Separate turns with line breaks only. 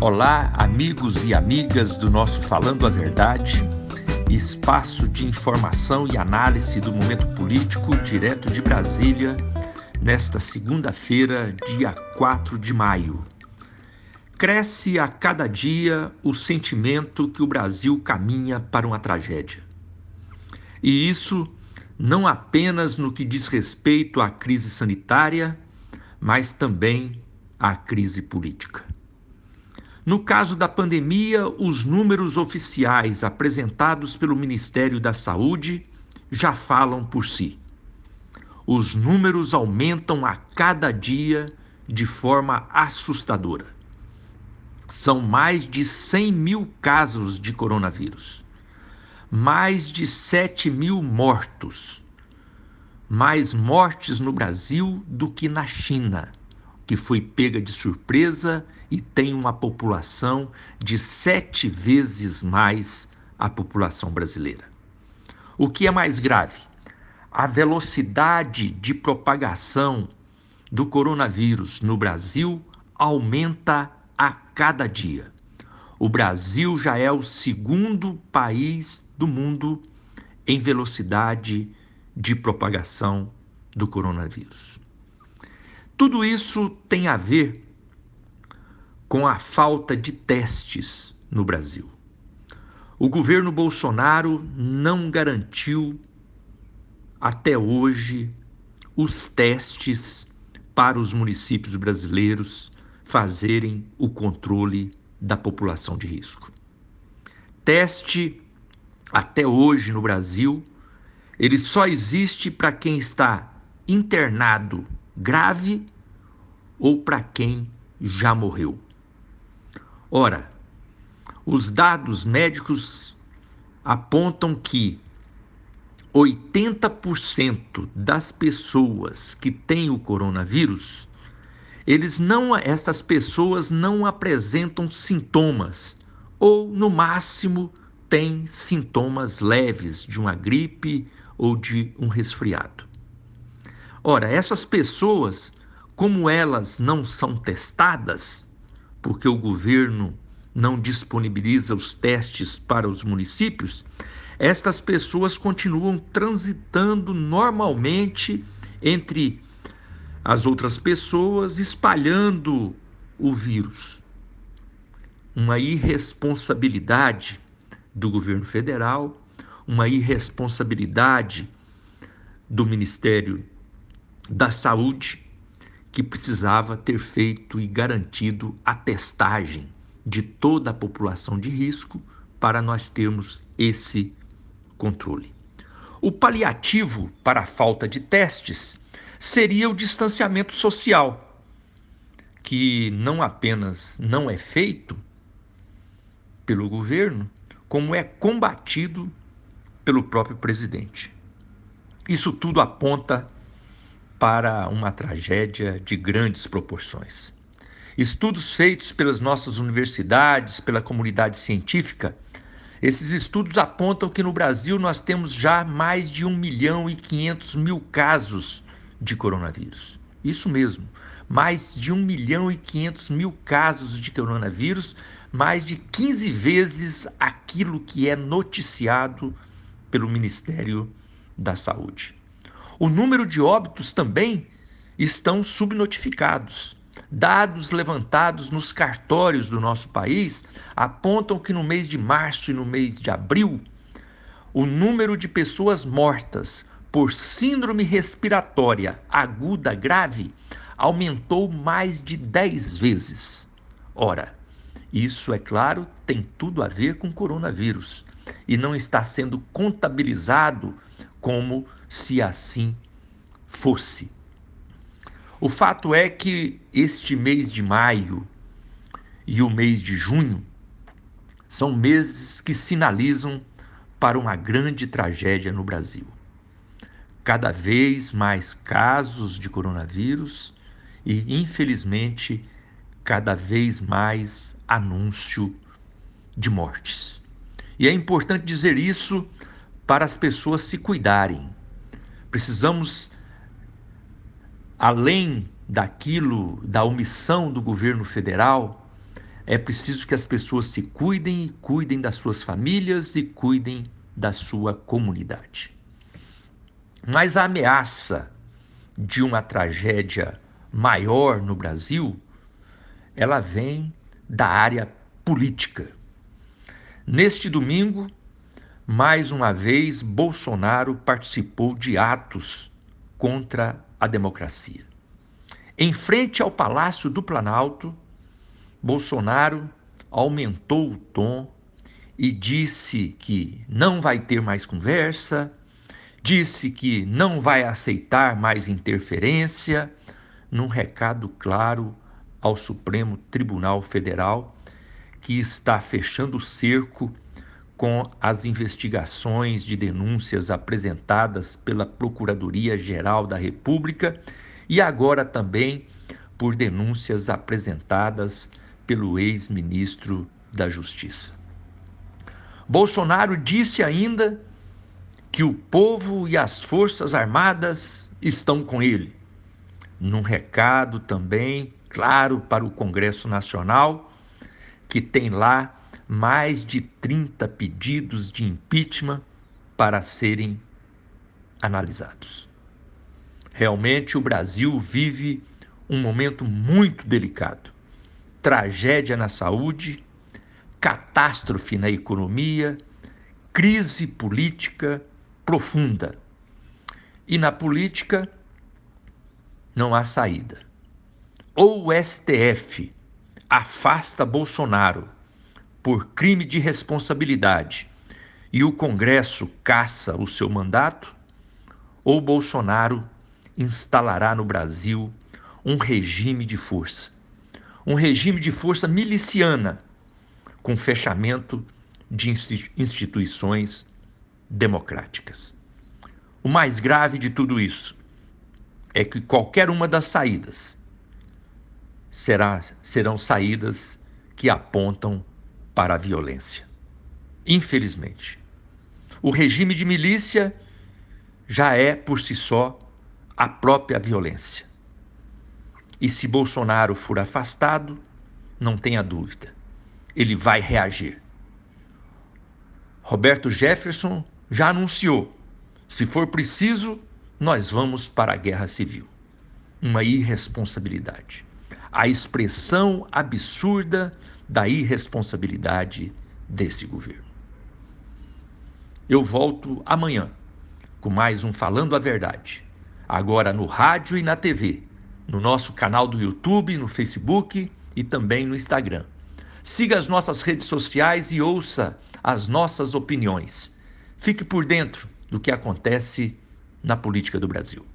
Olá, amigos e amigas do nosso Falando a Verdade, espaço de informação e análise do momento político direto de Brasília, nesta segunda-feira, dia 4 de maio. Cresce a cada dia o sentimento que o Brasil caminha para uma tragédia. E isso não apenas no que diz respeito à crise sanitária, mas também à crise política. No caso da pandemia, os números oficiais apresentados pelo Ministério da Saúde já falam por si. Os números aumentam a cada dia de forma assustadora. São mais de 100 mil casos de coronavírus, mais de 7 mil mortos, mais mortes no Brasil do que na China, que foi pega de surpresa e tem uma população de 7 vezes mais a população brasileira. O que é mais grave? A velocidade de propagação do coronavírus no Brasil aumenta a cada dia. O Brasil já é o segundo país do mundo em velocidade de propagação do coronavírus. Tudo isso tem a ver com a falta de testes no Brasil. O governo Bolsonaro não garantiu até hoje os testes para os municípios brasileiros fazerem o controle da população de risco. Teste, até hoje no Brasil, ele só existe para quem está internado grave ou para quem já morreu. Ora, os dados médicos apontam que 80% das pessoas que têm o coronavírus, essas pessoas não apresentam sintomas ou, no máximo, têm sintomas leves de uma gripe ou de um resfriado. Ora, essas pessoas, como elas não são testadas, porque o governo não disponibiliza os testes para os municípios, estas pessoas continuam transitando normalmente entre as outras pessoas, espalhando o vírus. Uma irresponsabilidade do governo federal, uma irresponsabilidade do Ministério da Saúde, que precisava ter feito e garantido a testagem de toda a população de risco para nós termos esse controle. O paliativo para a falta de testes seria o distanciamento social, que não apenas não é feito pelo governo, como é combatido pelo próprio presidente. Isso tudo aponta para uma tragédia de grandes proporções. Estudos feitos pelas nossas universidades, pela comunidade científica, esses estudos apontam que no Brasil nós temos já mais de 1.500.000 casos de coronavírus. Isso mesmo, mais de 1.500.000 casos de coronavírus, mais de 15 vezes aquilo que é noticiado pelo Ministério da Saúde. O número de óbitos também estão subnotificados. Dados levantados nos cartórios do nosso país apontam que no mês de março e no mês de abril, o número de pessoas mortas por síndrome respiratória aguda grave aumentou mais de 10 vezes. Ora, isso, é claro, tem tudo a ver com coronavírus e não está sendo contabilizado como se assim fosse. O fato é que este mês de maio e o mês de junho são meses que sinalizam para uma grande tragédia no Brasil. Cada vez mais casos de coronavírus e, infelizmente, cada vez mais anúncio de mortes. E é importante dizer isso para as pessoas se cuidarem. Precisamos, além da omissão do governo federal, É preciso que as pessoas se cuidem e cuidem das suas famílias e cuidem da sua comunidade. Mas a ameaça de uma tragédia maior no Brasil, ela vem da área política. Neste domingo, mais uma vez, Bolsonaro participou de atos contra a democracia. Em frente ao Palácio do Planalto, Bolsonaro aumentou o tom e disse que não vai ter mais conversa, disse que não vai aceitar mais interferência, num recado claro ao Supremo Tribunal Federal, que está fechando o cerco com as investigações de denúncias apresentadas pela Procuradoria-Geral da República e agora também por denúncias apresentadas pelo ex-ministro da Justiça. Bolsonaro disse ainda que o povo e as Forças Armadas estão com ele, num recado também claro para o Congresso Nacional, que tem lá mais de 30 pedidos de impeachment para serem analisados. Realmente o Brasil vive um momento muito delicado. Tragédia na saúde, catástrofe na economia, crise política profunda. E na política não há saída. Ou o STF afasta Bolsonaro por crime de responsabilidade e o Congresso cassa o seu mandato, ou Bolsonaro instalará no Brasil um regime de força miliciana, com fechamento de instituições democráticas. O mais grave de tudo isso é que qualquer uma das saídas serão saídas que apontam para a violência. Infelizmente, o regime de milícia já é, por si só, a própria violência. E se Bolsonaro for afastado, não tenha dúvida, ele vai reagir. Roberto Jefferson já anunciou: se for preciso, nós vamos para a guerra civil. Uma irresponsabilidade. A expressão absurda da irresponsabilidade desse governo. Eu volto amanhã com mais um Falando a Verdade. Agora no rádio e na TV, no nosso canal do YouTube, no Facebook e também no Instagram. Siga as nossas redes sociais e ouça as nossas opiniões. Fique por dentro do que acontece na política do Brasil.